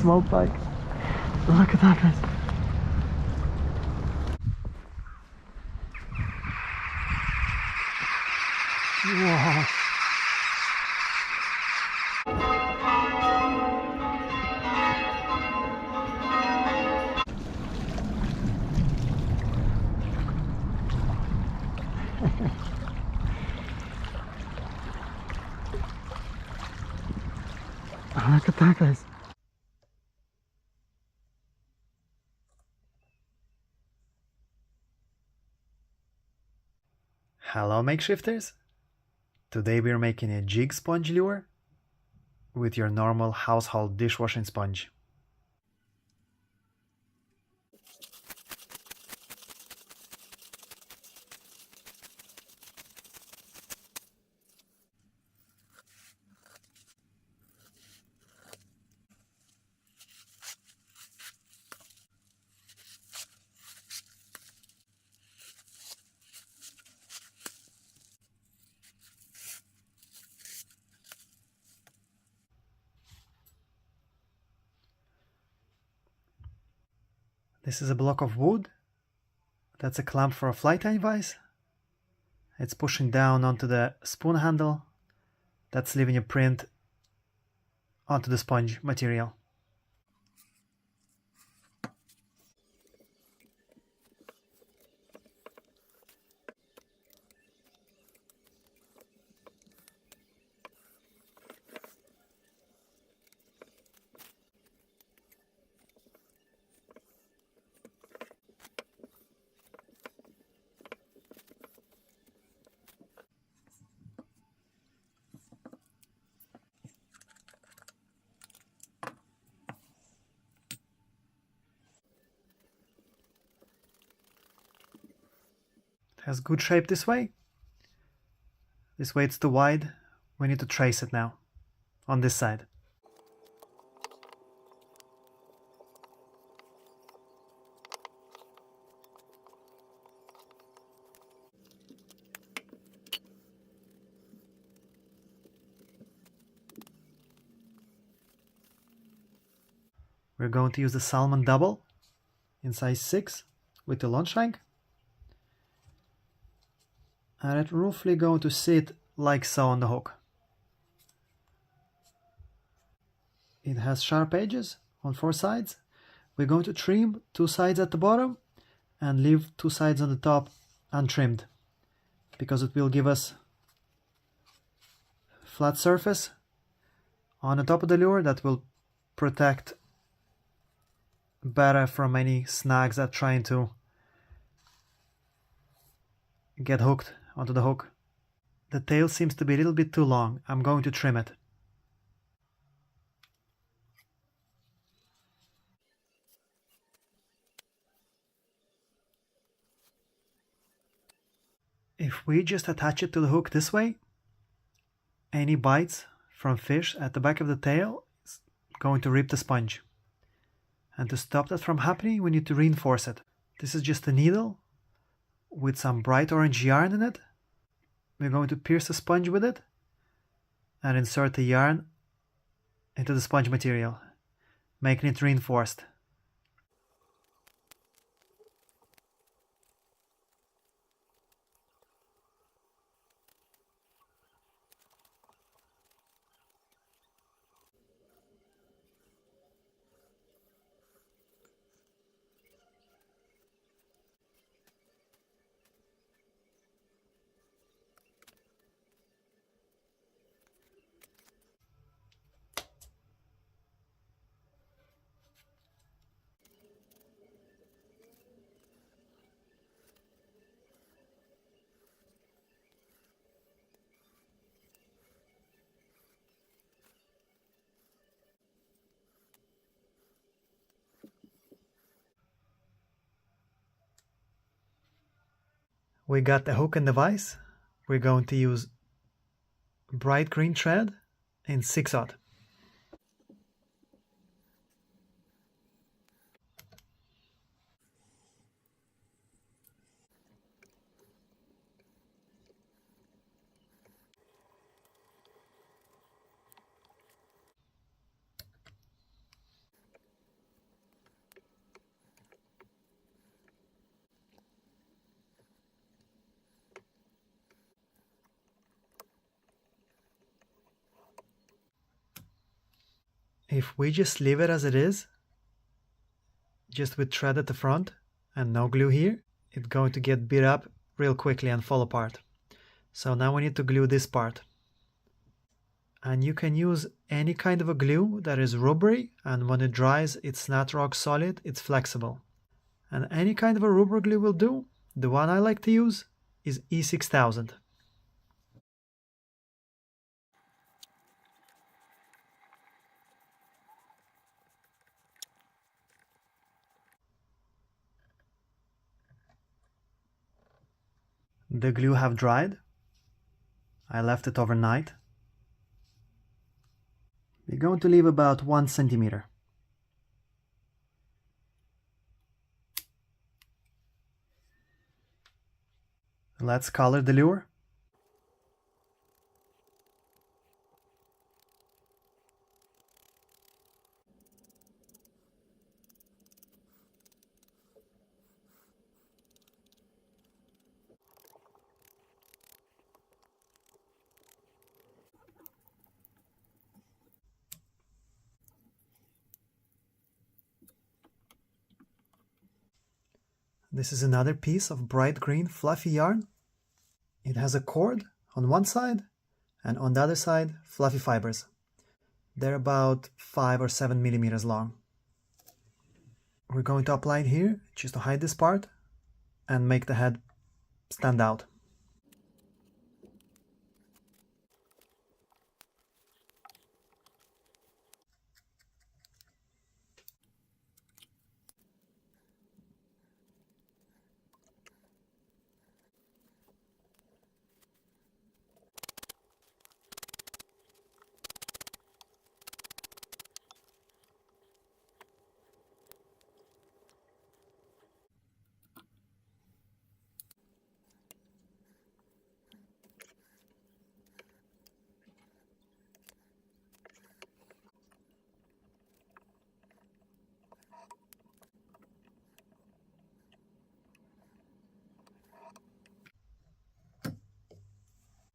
smoke bike. Look at that, guys. Wow. Look at that, guys. Hello, makeshifters. Today we're making a jig sponge lure with your normal household dishwashing sponge. This is a block of wood. That's a clamp for a fly tying vise. It's pushing down onto the spoon handle. That's leaving a print onto the sponge material. It has good shape this way. This way it's too wide. We need to trace it now on this side. We're going to use the Salmon Double in size 6 with the launch shank. And it's roughly going to sit like so on the hook. It has sharp edges on 4 sides. We're going to trim 2 sides at the bottom and leave 2 sides on the top untrimmed, because it will give us flat surface on the top of the lure that will protect better from any snags that trying to get hooked onto the hook. The tail seems to be a little bit too long. I'm going to trim it. If we just attach it to the hook this way, any bites from fish at the back of the tail is going to rip the sponge. And to stop that from happening, we need to reinforce it. This is just a needle with some bright orange yarn in it. We're going to pierce the sponge with it and insert the yarn into the sponge material, making it reinforced. We got the hook and the vise. We're going to use bright green thread in 6/0. If we just leave it as it is, just with thread at the front and no glue here, it's going to get beat up real quickly and fall apart. So now we need to glue this part. And you can use any kind of a glue that is rubbery, and when it dries it's not rock solid, it's flexible. And any kind of a rubber glue will do. The one I like to use is E6000. The glue have dried. I left it overnight. We're going to leave about 1 centimeter. Let's color the lure. This is another piece of bright green fluffy yarn. It has a cord on one side and on the other side fluffy fibers. They're about 5 or 7 millimeters long. We're going to apply it here just to hide this part and make the head stand out.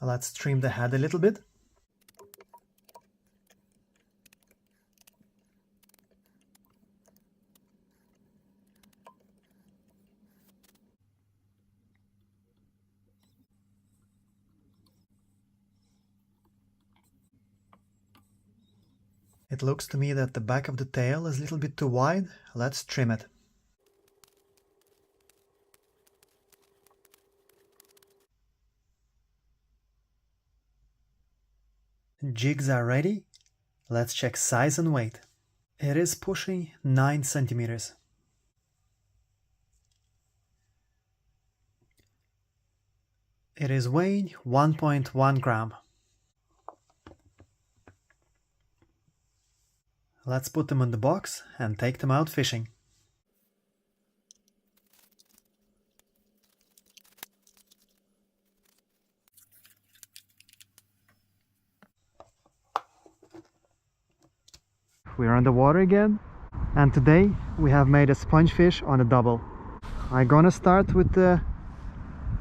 Let's trim the head a little bit. It looks to me that the back of the tail is a little bit too wide. Let's trim it. Jigs are ready. Let's check size and weight. It is pushing 9 centimeters. It is weighing 1.1 gram. Let's put them in the box and take them out fishing. We are on the water again, and today we have made a sponge fish on a double. I'm gonna start with the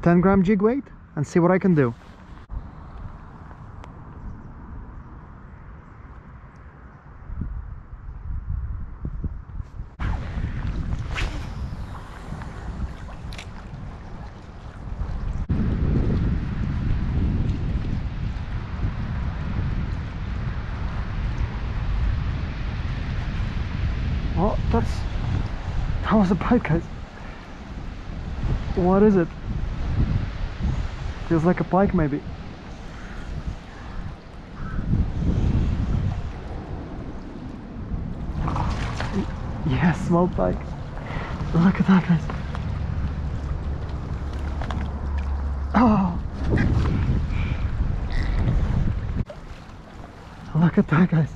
10 gram jig weight and see what I can do. Oh, that was a bite, guys. What is it? Feels like a pike, maybe. Yes, small pike. Look at that, guys. Oh! Look at that, guys.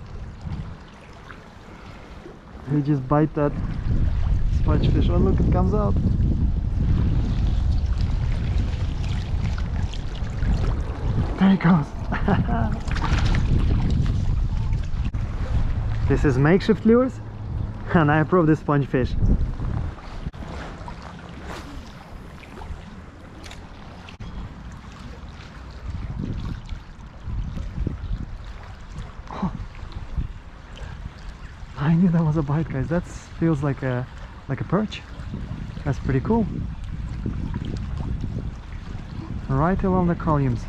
He just bite that sponge fish. Oh, look, it comes out. There he goes. This is makeshift lures, and I approve this sponge fish. knew that was a bite, guys. That feels like a perch. That's pretty cool. Right along the columns,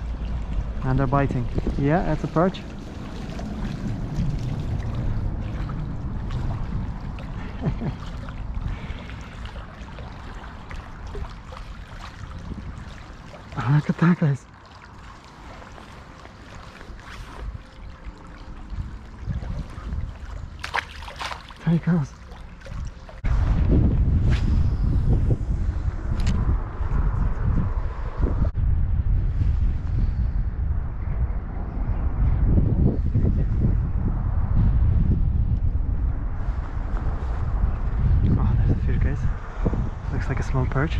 and they're biting. Yeah, that's a perch. Look at that, guys. There he goes. Oh, there's a fish, guys. Looks like a small perch.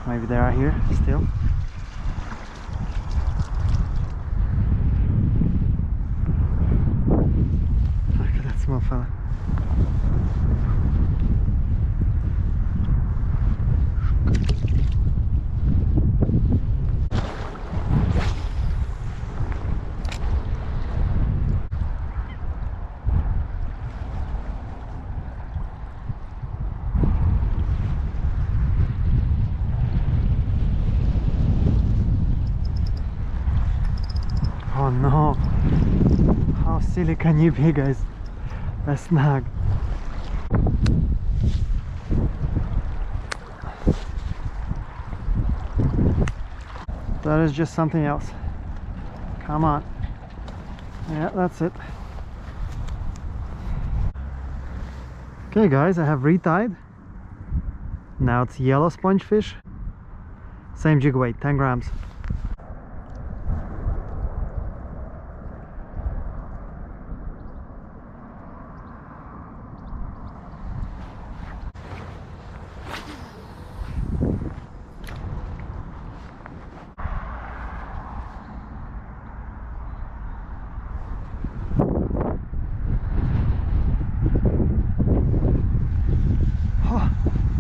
Maybe they are here still. Look at that small fella. Oh no, how silly can you be, guys? A snag. That is just something else. Come on. Yeah, that's it. Okay guys, I have retied. Now it's yellow sponge fish. Same jig weight, 10 grams.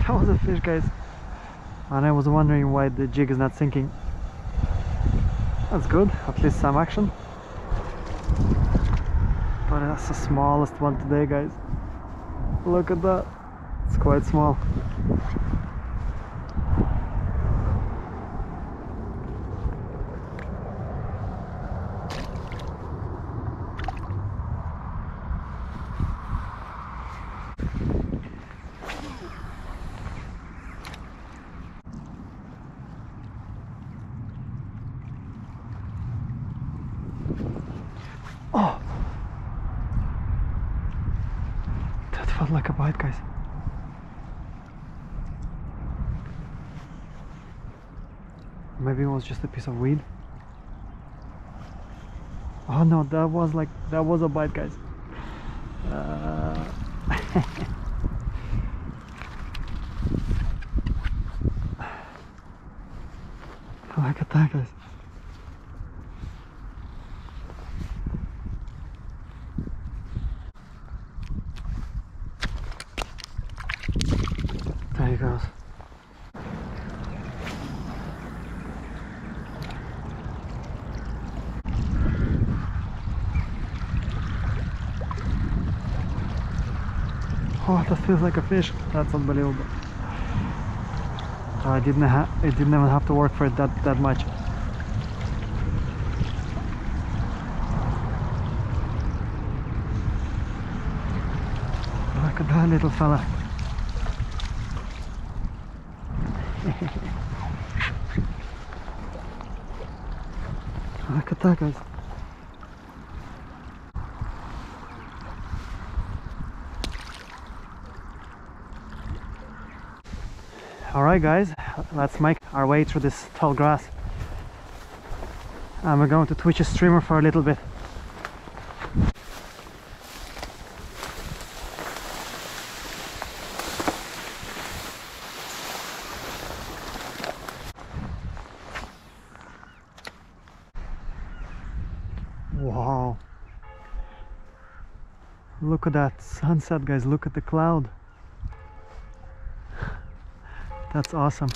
That was a fish, guys, and I was wondering why the jig is not sinking. That's good, at least some action. But that's the smallest one today, guys. Look at that, it's quite small. Oh, that felt like a bite, guys. Maybe it was just a piece of weed. Oh no, that was a bite, guys. Look at that, guys. There he goes. Oh, that feels like a fish. That's unbelievable. I didn't even have to work for it that much. Look at that little fella. Look at that, guys. Alright guys, let's make our way through this tall grass. And we're going to twitch a streamer for a little bit. Wow. Look at that sunset, guys. Look at the cloud. That's awesome.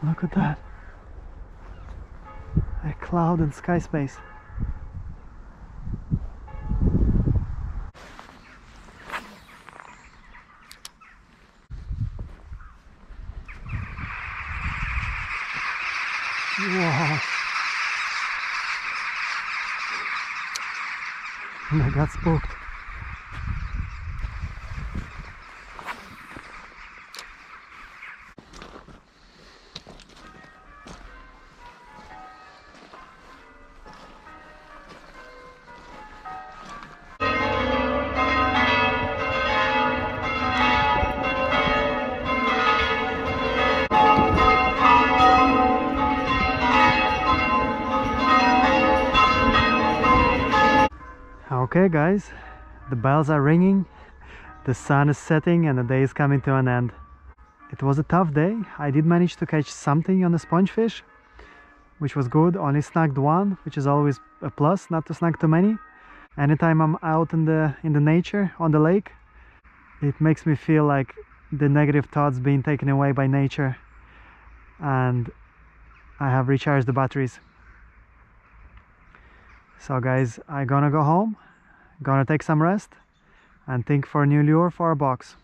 Look at that. A cloud and sky space. Wow. I got spooked. Okay guys, the bells are ringing, the sun is setting and the day is coming to an end. It was a tough day. I did manage to catch something on the spongefish, which was good. Only snagged one, which is always a plus, not to snag too many. Anytime I'm out in the nature, on the lake, it makes me feel like the negative thoughts being taken away by nature, and I have recharged the batteries. So guys, I'm gonna go home, gonna take some rest and think for a new lure for our box.